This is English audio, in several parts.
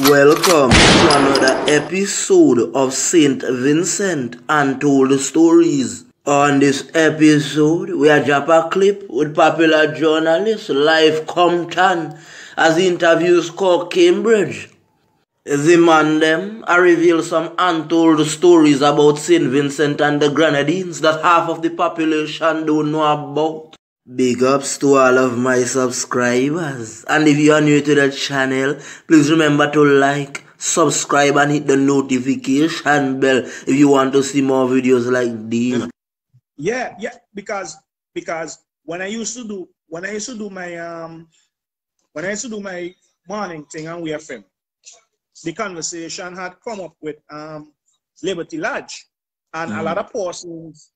Welcome to another episode of Saint Vincent Untold Stories. On this episode, we are drop a clip with popular journalist Live Compton as he interviews Cork Cambridge. The man them I reveal some untold stories about Saint Vincent and the Grenadines that half of the population don't know about. Big ups to all of my subscribers. And if you are new to the channel, please remember to like, subscribe and hit the notification bell if you want to see more videos like these. Yeah, because when I used to do my morning thing on WFM, the conversation had come up with Liberty Lodge, and a lot of persons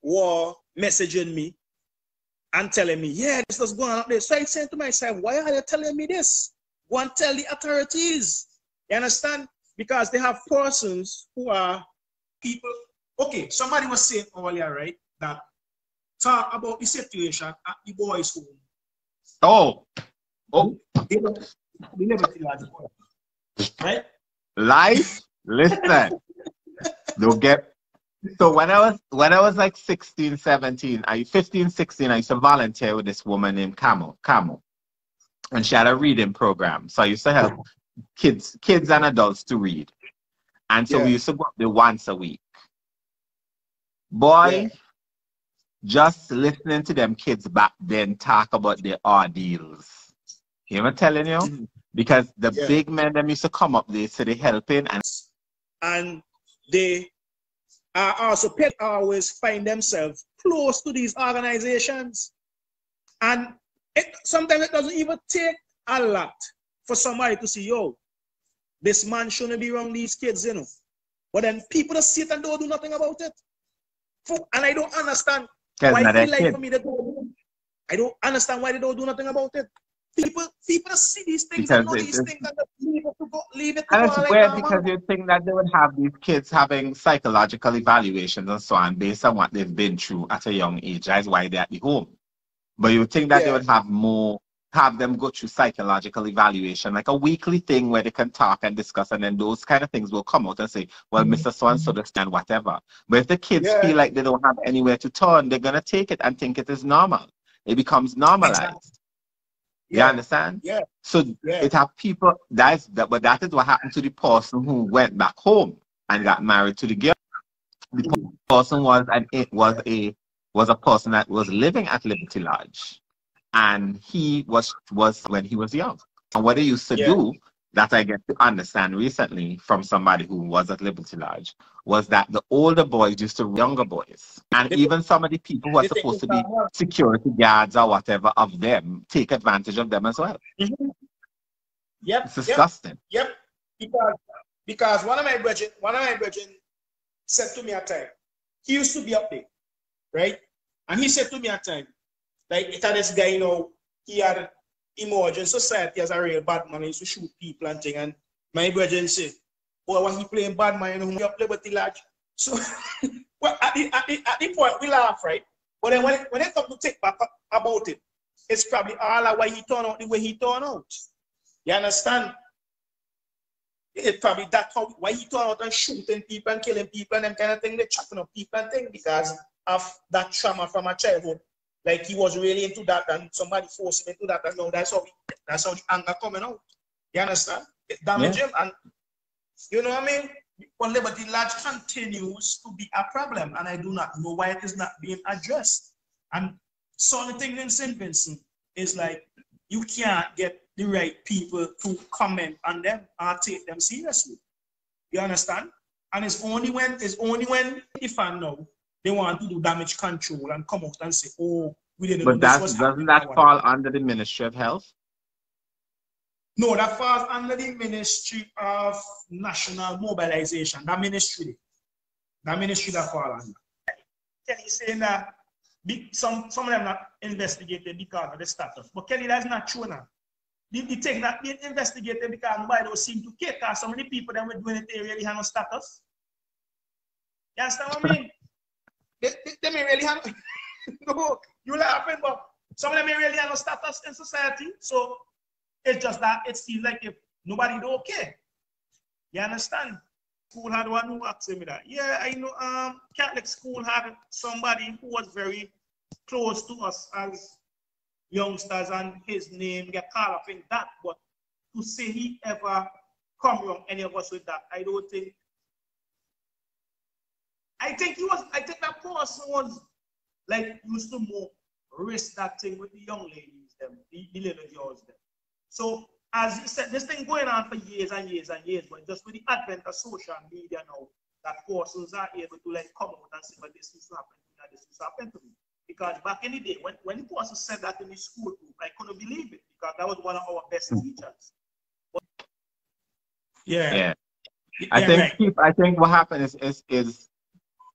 were messaging me and telling me, yeah, this was going on up there. So I said to myself, why are they telling me this? Go and tell the authorities. You understand? Because they have persons who are people. Okay, somebody was saying earlier, right, that talk about the situation at the boys' home. The Liberty Lodge, right? Life, listen. Don't get. So when I was like 16, 17, 15, 16, I used to volunteer with this woman named Camo. And she had a reading program. So I used to help kids and adults to read. And so we used to go up there once a week. Boy, just listening to them kids back then talk about their ordeals. You know what I'm telling you? Because the big men them used to come up there, so they helping and they are also always find themselves close to these organizations. And sometimes it doesn't even take a lot for somebody to see, yo, this man shouldn't be around these kids, you know. But then people just sit and don't do nothing about it. And I don't understand why they like for me to do. I don't understand why they don't do nothing about it. People see these things and know these things and leave it to go. And it's weird because you think that they would have these kids having psychological evaluations and so on based on what they've been through at a young age. That's why they're at the home. But you think that they would have them go through psychological evaluation, like a weekly thing where they can talk and discuss, and then those kind of things will come out and say, well, Mr. So-and-so understand whatever. But if the kids feel like they don't have anywhere to turn, they're going to take it and think it is normal. It becomes normalized. Exactly. You understand? Yeah. So it have people, but that is what happened to the person who went back home and got married to the girl. The person was a person that was living at Liberty Lodge. And he was when he was young. And what they used to do, that I get to understand recently from somebody who was at Liberty Lodge, was that the older boys used to younger boys. And even some of the people who are supposed to be security guards or whatever of them take advantage of them as well. It's disgusting. Because one of my brethren said to me at time, he used to be up there, right? And he said to me at time, like, it had this guy, you know, he had emerged in society as a real bad man. He used to shoot people and things. And my brethren said, boy, when he playing bad man, you know, he up Liberty Lodge. So, well, at the point, we laugh, right? But then when it comes to take back about it, it's probably all why he turned out the way he turned out. You understand? It's probably why he turned out and shooting people and killing people and them kind of thing. They're chopping up people and things because of that trauma from a childhood. Like he was really into that and somebody forced him into that. And now that's how the anger coming out. You understand? It damaged him. And you know what I mean? But Liberty Lodge continues to be a problem. And I do not know why it is not being addressed. And so the thing in St. Vincent is like, you can't get the right people to comment on them or take them seriously. You understand? And it's only when if I know they want to do damage control and come out and say, oh, we didn't know this was happening. Doesn't that fall under the Ministry of Health? No, that falls under the Ministry of National Mobilization. That ministry that falls under. Kelly saying that some of them not investigated because of the status. But Kelly, that's not true now. The thing that being investigated because nobody don't seem to care because so many people that were doing it, they really have no status. You understand what I mean? They may really have no, you laughing, but some of them may really have no status in society. So it's just that it seems like if nobody don't care. You understand? School had one who asked me that. Yeah, I know Catholic school had somebody who was very close to us as youngsters, and his name get called up in that, but to say he ever come wrong any of us with that, I don't think. I think that person was like used to more risk that thing with the young ladies, them, the little girls, them. So as you said, this thing going on for years and years and years, but just with the advent of social media now, that persons are able to like come out and say, but this used to happen to me, this used to happen to me. Because back in the day, when the person said that in the school group, I couldn't believe it because that was one of our best teachers. But, yeah. I think what happened is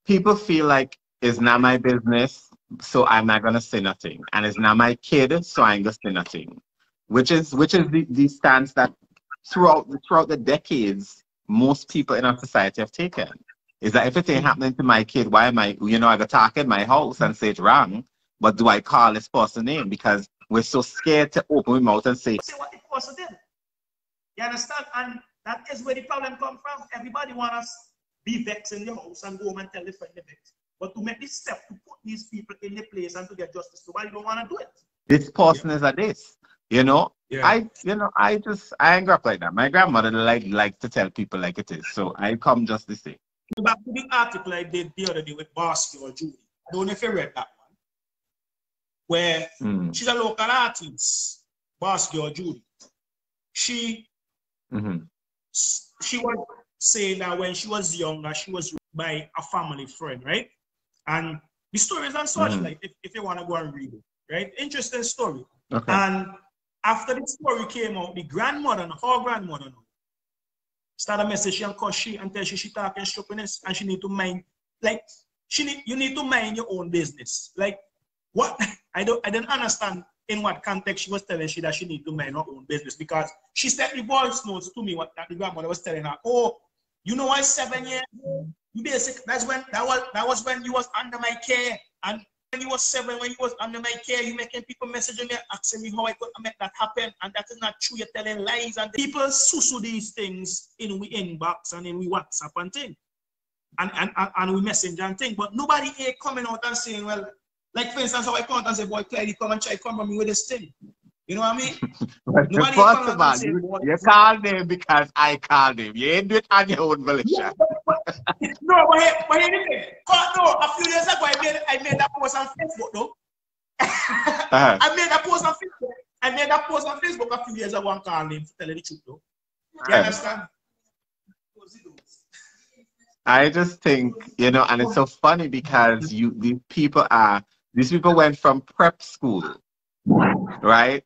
people feel like it's not my business, so I'm not gonna say nothing, and it's not my kid, so I ain't gonna say nothing. Which is the stance that throughout the decades most people in our society have taken. Is that if it ain't happening to my kid, why am I, I gotta talk in my house and say it's wrong, but do I call this person name? Because we're so scared to open our mouth and say what the person did. You understand? And that is where the problem comes from. Everybody wants to be vexed in your house and go home and tell the friend the vex. But to make this step to put these people in the place and to get justice, nobody don't want to do it. This person is a this. I ain't grow up like that. My grandmother like to tell people like it is. So I come just the same. Back to the article I did the other day with Barsky or Judy. I don't know if you read that one. Where she's a local artist, Barsky or Judy. She was saying that when she was younger, she was by a family friend, right? And the story is on such like if you want to go and read it, right? Interesting story. Okay. And after the story came out, the grandmother and her grandmother started a message and call she and tell she talking stupidness and she need to mind, like you need to mind your own business. Like what I didn't understand in what context she was telling she that she need to mind her own business, because she sent the voice notes to me what that the grandmother was telling her. Oh, you know why 7 years old? You basic that was when you was under my care, and when you was 7, when you was under my care, you making people messaging me asking me how I could make that happen, and that is not true. You're telling lies, and people susu these things in we inbox and in we WhatsApp and thing, and we messenger and thing. But nobody here coming out and saying, well, like for instance, how I come out and say, boy, Clyde, come and try to come on me with this thing. You know what I mean? Nobody first of all, you called him because I called him. You ain't do it on your own volition. No, but anyway, no, a few years ago I made that post on Facebook, though. I made that post on Facebook. I made that post on Facebook a few years ago and called him to tell the truth, though. You understand? I just think, and it's so funny because these people went from prep school, right?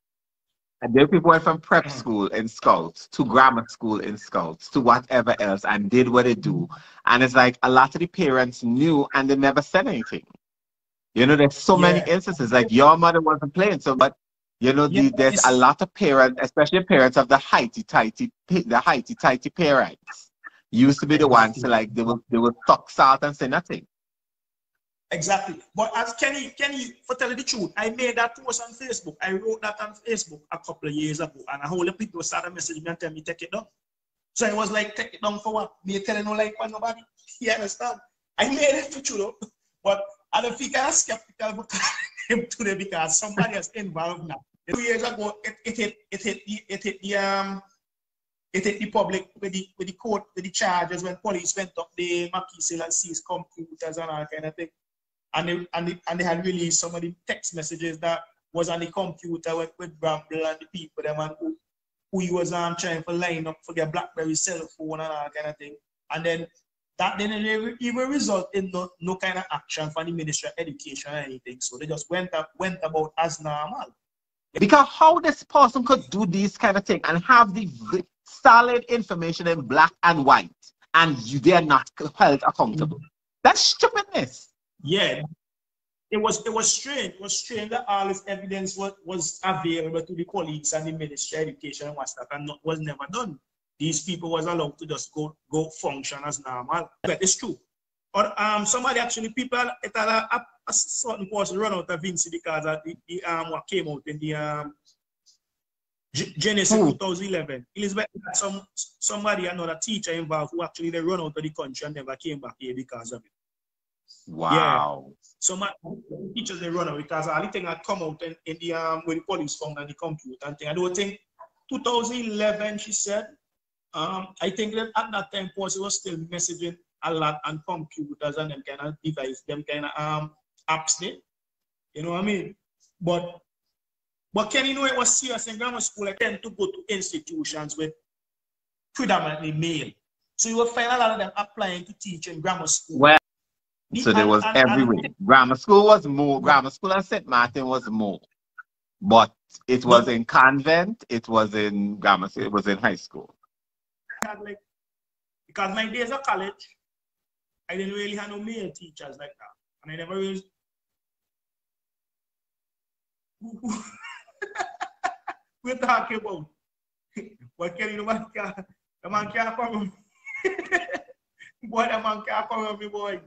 And then people went from prep school in Scouts to grammar school in Scouts to whatever else and did what they do. And it's like a lot of the parents knew and they never said anything. There's so many instances, like your mother wasn't playing, so but there's a lot of parents, especially parents of the heighty-tighty parents, used to be the ones to like they will talk salt and say nothing. Exactly. But as Kenny, for telling the truth, I made that post on Facebook. I wrote that on Facebook a couple of years ago, and a whole lot of people started messaging me and telling me take it down. So I was like, take it down for what? Me telling no like for nobody. You understand? I made it for true, but I don't think I'm skeptical today because somebody is involved now. 2 years ago, it hit the public with the court, with the charges when police went up the Mackey and seized computers and all kind of thing. And they had released some of the text messages that was on the computer with Bramble and the people them and who he was trying to line up for their BlackBerry cell phone and all kind of thing. And then that didn't even result in no kind of action from the Ministry of Education or anything. So they just went about as normal. Because how this person could do these kind of things and have the solid information in black and white and they are not held accountable. That's stupidness. Yeah, it was strange. It was strange that all this evidence was available to the police and the Ministry of Education and what's that, and was never done. These people was allowed to just go function as normal. But it's true. Or somebody actually people it had a certain person run out of Vincent because of the what came out in Genesis 2011. Elizabeth had somebody, another teacher involved who actually they run out of the country and never came back here because of it. Wow. Yeah. Some teachers they run out because all the thing had come out in the when the police found on the computer and thing. I don't think 2011 she said. I think that at that time Puss was still messaging a lot on computers and them kind of device, them kind of apps there. You know what I mean? But can you know it was serious in grammar school? I tend to go to institutions with predominantly male. So you will find a lot of them applying to teach in grammar school. Well, so there was everywhere. Grammar school was more. Grammar school and St. Martin was more. But it was in convent, it was in grammar school, it was in high school. Because my days of college, I didn't really have no male teachers like that. And I never really... We're talking about what can you man can't come boy, the man can't come with me, boy.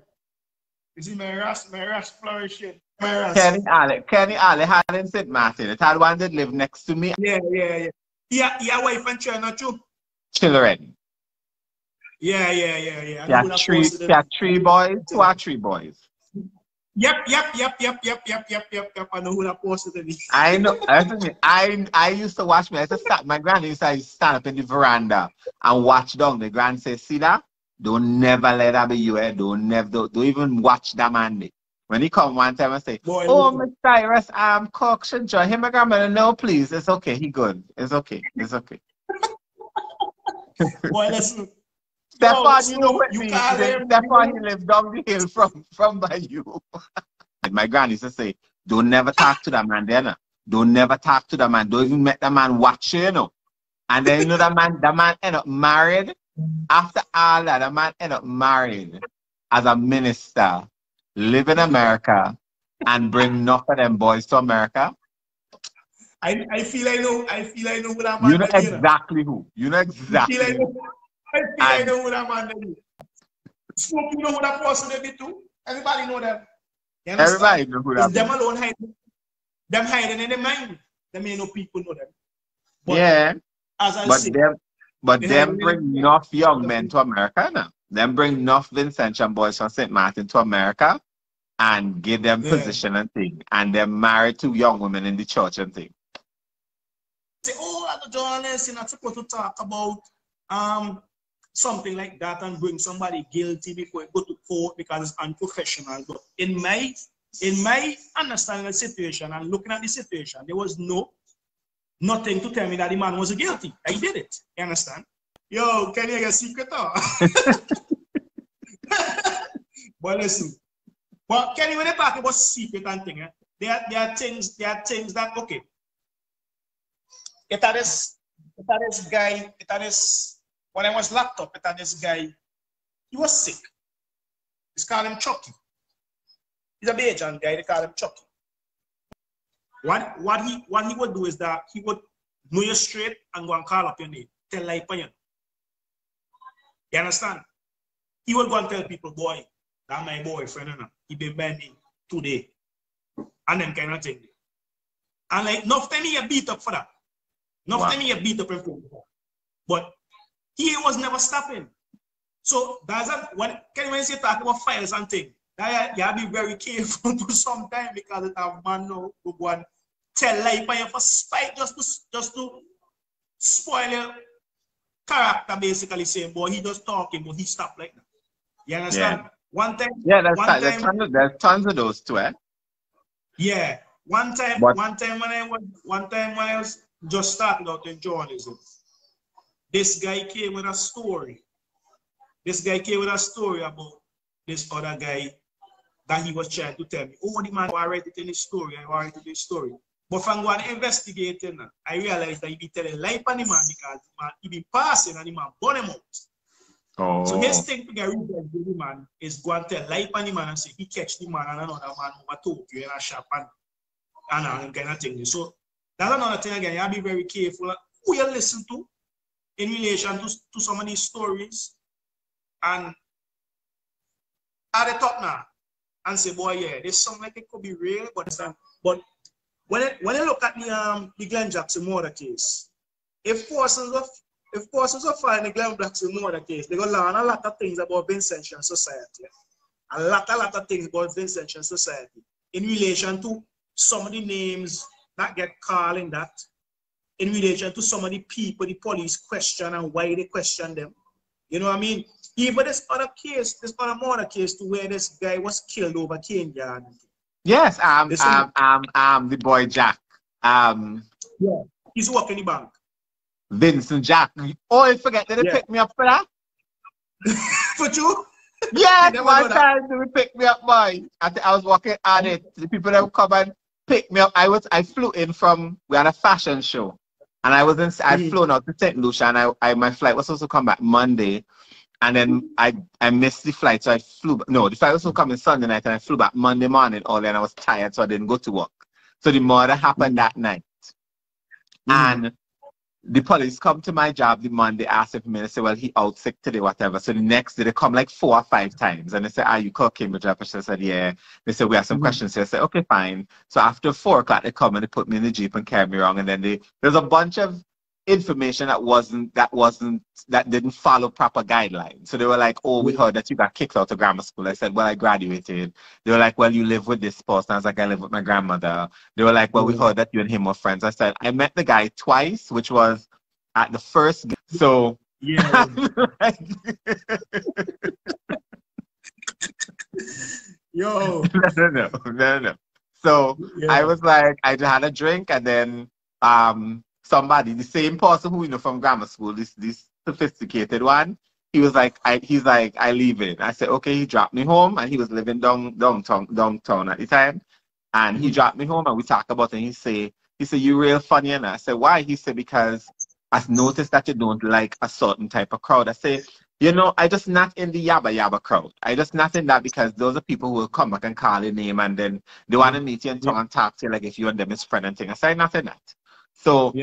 You see my rash flourishing. Kenny Ali had in St. Martin. The third one did live next to me. Yeah. Yeah, wife and children too. Children. Yeah. Yeah, three boys. Two or three boys. Yep. I know who that posted it. I know. I used to watch me. I used to start. My granny used to stand up in the veranda and watch down. The grand say, "See that? Don't never let that be you. Don't even watch that man." When he come one time and say, boy, "Oh, Miss Cyrus, cook should join him." My grandmother, "No, please. It's okay. He good. It's okay. It's okay." Boy, listen. Stefan, you know what me. Stefan, he lives down the hill from by you. My granny used to say, "Don't never talk to that man there. Don't never talk to that man. Don't even make that man watch you, you know." And then you know that man end up married. After all that, the man end up married as a minister, live in America, and bring enough of them boys to America. I feel I know who that man is. You know exactly who. You know exactly who. I know who that man is. Smoke, you know who that person is too? Everybody know them. Everybody know who that is. Them alone hiding. Them hiding in the mind. Them ain't no people know them. But, yeah. As I say, them bring enough young men to America now. Them bring enough Vincent and boys from St. Martin to America and give them position and thing. And they're married to young women in the church and thing. Say, oh, as a journalist, you're not supposed to talk about something like that and bring somebody guilty before you go to court because it's unprofessional. But in my understanding of the situation and looking at the situation, there was nothing to tell me that the man was guilty. I did it. You understand? Yo, can you get a secret? But listen. But Kenny, when they talk about secret and thing, there are things that okay. It had this guy, when I was locked up, it had this guy, he was sick. They call him Chucky. He's a Bajan guy, they call him Chucky. What he would do is that he would know you straight and go and call up your name, tell lie for you. You understand? He would go and tell people, boy, that's my boyfriend, he been bending today. And them kind of thing. And like, enough time he get beat up for that. Enough time he get beat up in front of that. But he was never stopping. So that's when you say talk about files and things, you have to be very careful for some time because it have man now who go and tell lie for you for spite just to spoil your character, basically saying, boy, he just talking, but he stopped like that. You understand? Yeah. One time. Yeah, there's tons of those too, eh? Yeah. One time when I was just starting out in journalism, this guy came with a story. About this other guy that he was trying to tell me. Oh, the man I write it in his story. But from going investigating, I realized that he be telling lie on the man because the man, he be passing and the man burn him out. Oh. So his thing to get rid of the man is go and tell lie on the man and say he catch the man and another man over Tokyo in a shop and kind of thing. So that's another thing again. You have to be very careful who you listen to in relation to some of these stories. And at the top now and say, boy, yeah, this sound like it could be real, but when I look at the Glenn Jackson murder case, if persons of finding Glenn Blacks will know the case, they go learn a lot of things about Vincentian society. A lot of things about Vincentian society in relation to some of the names that get called in that, in relation to some of the people the police question and why they question them. You know what I mean? Even this other murder case to where this guy was killed over cane yard. Yes, the boy Jack. Yeah, he's working the bank. Vincent Jack. Oh, I forget that they picked me up for that. For you? Yes, one time they picked me up, boy. I was working on it. The people that would come and pick me up. I flew in from, we had a fashion show. And I'd flown out to St. Lucia, and my flight was supposed to come back Monday. And then I missed the flight, so the flight was supposed to come in Sunday night, and I flew back Monday morning early, and I was tired, so I didn't go to work. So the murder happened that night. And the police come to my job the Monday, ask me, they say, well, he out sick today, whatever. So the next day, they come like 4 or 5 times. And they say, you call Cambridge up? I said, yeah. They said, we have some questions. So I said, okay, fine. So after 4 o'clock, they come and they put me in the Jeep and carry me around. And then there's a bunch of information that didn't follow proper guidelines. So they were like, oh, we heard that you got kicked out of grammar school. I said, well, I graduated. They were like, well, you live with this person. I was like, I live with my grandmother. They were like, well, we heard that you and him were friends. I said, I met the guy twice, which was at the first. So yeah. Yo. No. So I was like, I had a drink, and then somebody, the same person who we know from grammar school, this sophisticated one, he's like, I leave it. I said, okay. He dropped me home, and he was living downtown at the time, and he dropped me home, and we talked about it. And he said, you real funny. And I said, why? He said, because I've noticed that you don't like a certain type of crowd. I say, I just not in the yabba crowd. I just not in that, because those are people who will come back and call your name, and then they want to meet you and talk and talk to you like if you and them is friend and thing. I say, not in that. So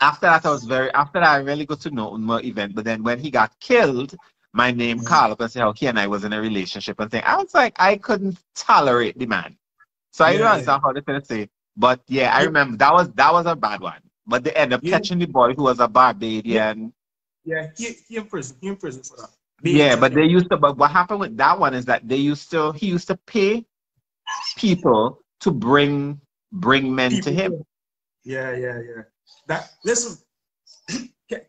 after that, I really got to know more event. But then when he got killed, my name called up and said how he and I was in a relationship and thing. I was like, I couldn't tolerate the man. So I don't understand how they could say. But yeah, I remember that was a bad one. But they ended up catching the boy who was a Barbadian. Yeah, he in prison. He in prison for that. Yeah, but but what happened with that one is that he used to pay people to bring men to him. Yeah. Listen,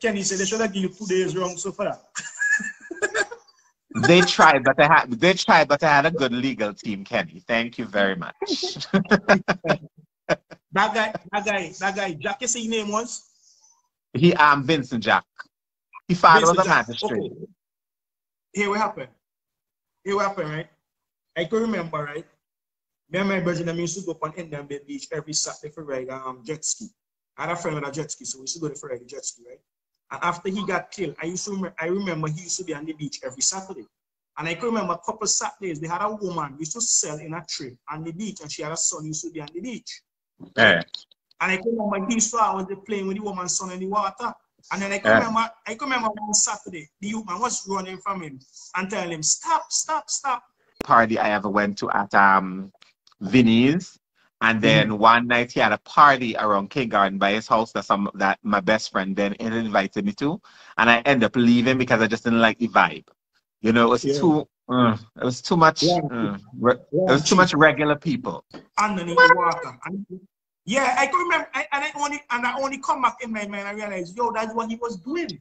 can you say they should have given you 2 days wrong so far? They tried, but I had a good legal team, Kenny. Thank you very much. That guy, Jack, you say his name was? Vincent Jack. His father was a magistrate. Okay. Here what happened, right? I can remember, right? Me and my brother used to go up on Indian Bay Beach every Saturday for ride jet ski. I had a friend with a jet ski, so we used to go there for ride the jet ski, right? And after he got killed, I remember he used to be on the beach every Saturday. And I can remember a couple of Saturdays, they had a woman used to sell in a tree on the beach, and she had a son who used to be on the beach. Yeah. And I can remember he saw I was playing with the woman's son in the water. And then I can remember one Saturday, the youth man was running from him and telling him, stop. Party I ever went to at Vinny's, and then one night he had a party around King Garden by his house that my best friend then invited me to, and I ended up leaving because I just didn't like the vibe. It was too much. It was too much regular people underneath the water. Yeah, I can remember, and I only come back in my mind. I realized, that's what he was doing.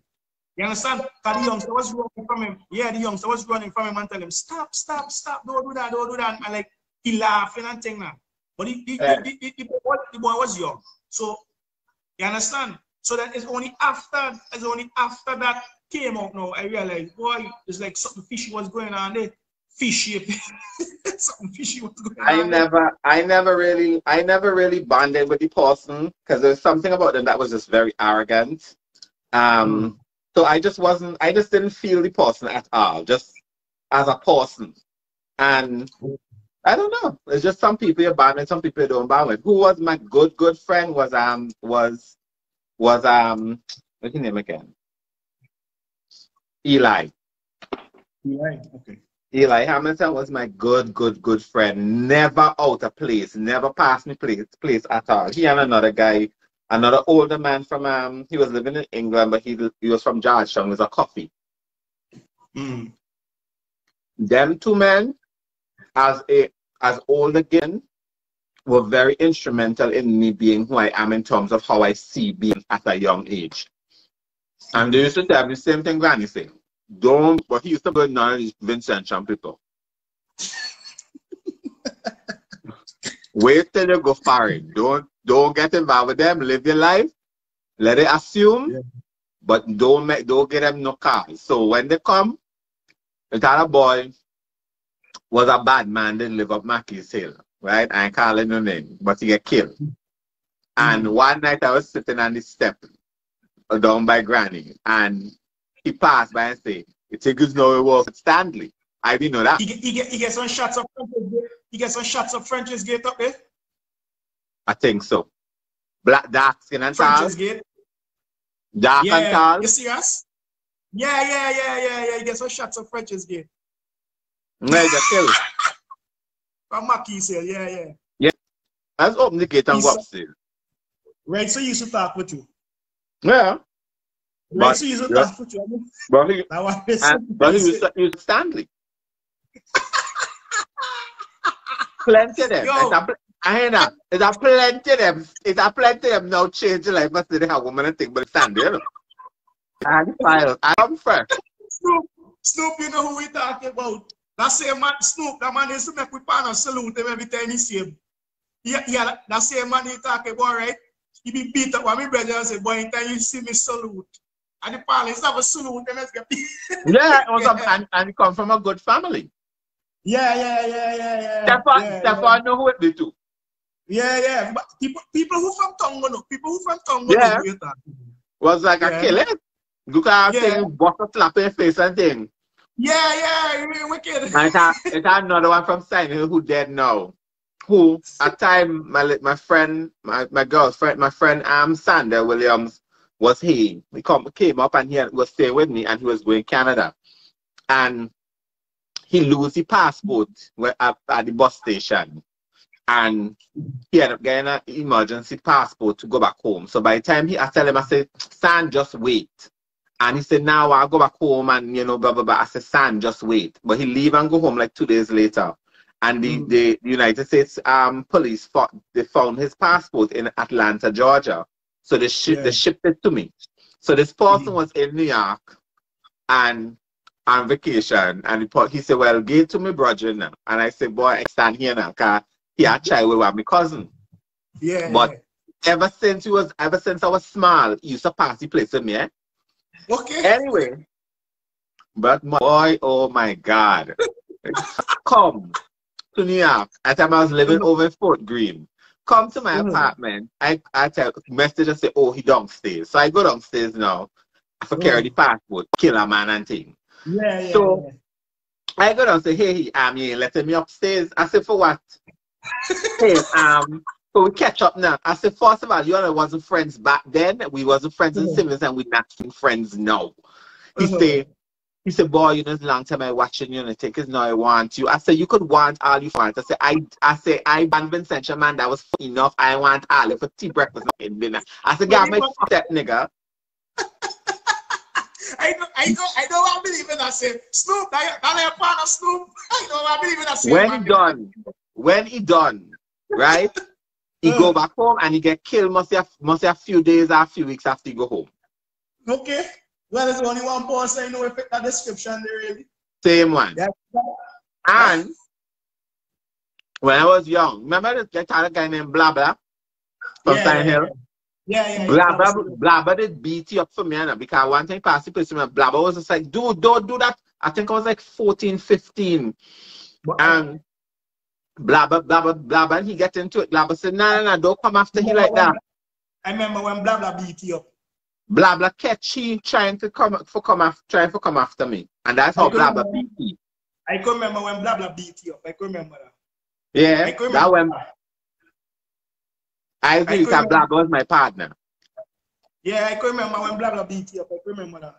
You understand? Because the youngster was running from him. Yeah, the youngster was running from him and telling him, stop, don't do that. And like, he laughing and thing now. But the boy was young. So, you understand? So that it's only after that came out now, I realized, boy, it's like something fishy was going on there. Fishy. Something fishy was going on. I never really bonded with the person because there's something about them that was just very arrogant. So I just didn't feel the person at all, just as a person. And I don't know. It's just some people you bond with, some people you don't bond with. Who was my good friend was what's his name again? Eli. Okay. Eli Hamilton was my good friend. Never out of place. Never passed me place at all. He and another guy another older man from he was living in England, but he was from Georgetown. He was a coffee. Them two men, as older again, were very instrumental in me being who I am in terms of how I see being at a young age. And they used to tell me the same thing Granny said. But he used to burn none of these Vincent people. Wait till you go for it. Don't get involved with them. Live your life. Let it assume, but don't get them no cars. So when they come, the other boy was a bad man, didn't live up Mackey's Hill, right? I ain't calling no name, but he get killed. And one night I was sitting on the step down by Granny, and he passed by and said, "You think it's no work at Stanley?" I didn't know that. He get some shots of French's Gate. He get some shots of French's Gate up there. I think so. Dark skin and tall. French's Gate. Dark and tall. You serious? Yeah. He get some shots of French's Gate. No, he got killed. From Mackey's Hill, yeah. Yeah. Let's open the gate and go upstairs. Right, so he used to talk with you. Yeah. Right, so he used to talk with you. But he was Stanley. Plenty of them. It's a plenty of them. It's a plenty of them now change your life. Must they have woman and thing, but Stanley, you know. I'm fresh. Snoop, you know who we talking about? That same man, Snoop, that man used to make we pan and salute him every time he see him. Yeah, that same man he talking about, right? He be beat up by me brother and say, boy, anytime you see me salute. And the pan is have a salute and let's get beat. Yeah, and he come from a good family. Yeah. Stefan know who it be too. Yeah. But people who from Tongo know. People who from Tongo know who you talking. Was like a killer. Look at thing, bottle slap in your face and thing. Yeah, you're wicked. It's another one from Sign Hill who dead now. Who at time my friend, my girlfriend, my friend Sander Williams was he. He came up and he was staying with me and he was going to Canada. And he lose his passport at the bus station. And he ended up getting an emergency passport to go back home. So by the time I tell him, I said, San, just wait. And he said, now I'll go back home and, you know, blah, blah, blah. I said, San, just wait. But he leave and go home like 2 days later. And the United States police found his passport in Atlanta, Georgia. So they shipped it to me. So this person was in New York and on vacation. And he said, well, give it to me, brother now. And I said, boy, I stand here now because he had child with my cousin. Yeah. But ever since I was small, he used to pass the place with me, eh? Okay. Anyway, but my boy, oh my God, come to New York. At the time I was living over in Fort Greene. Come to my apartment. I message and say, oh, he downstairs. So I go downstairs now. I carry the passport, kill a man and thing. Yeah. So I go down and say, hey, you ain't letting me upstairs. I said, for what? Hey, so we catch up now. I said, first of all, you and I wasn't friends back then. We wasn't friends in Simmons and we're not friends now. He said, boy, you know, it's a long time I watching you and I think it's now I want you. I said, you could want all you want. I said, I ban Vincent, man, that was enough. I want all for tea, breakfast, and dinner. I said, get my step, nigga. I don't believe in that. Say, Snoop, that a part of Snoop. I believe in that. When he done, right? He go back home and he get killed must have a few days or a few weeks after he go home. Okay. Well, there's only one person I know if that description there really. Same one. Yeah. And when I was young, remember that other guy named Blah Blah from Sign Hill? Yeah. Blah Blah did beat you up for me because one time passed the place to me, Blah Blah was just like, dude, don't do that. I think I was like 14, 15. And Blah blah, and he get into it. Blah said, no, don't come after he like that. I remember when Blah beat you up. Blah catch he trying to come after me. And that's how Blah beat me. I can remember when Blah beat you up. I can remember that. Yeah, that when I agree that Blah was my partner. Yeah, I can remember when Blah beat you up. I can remember that.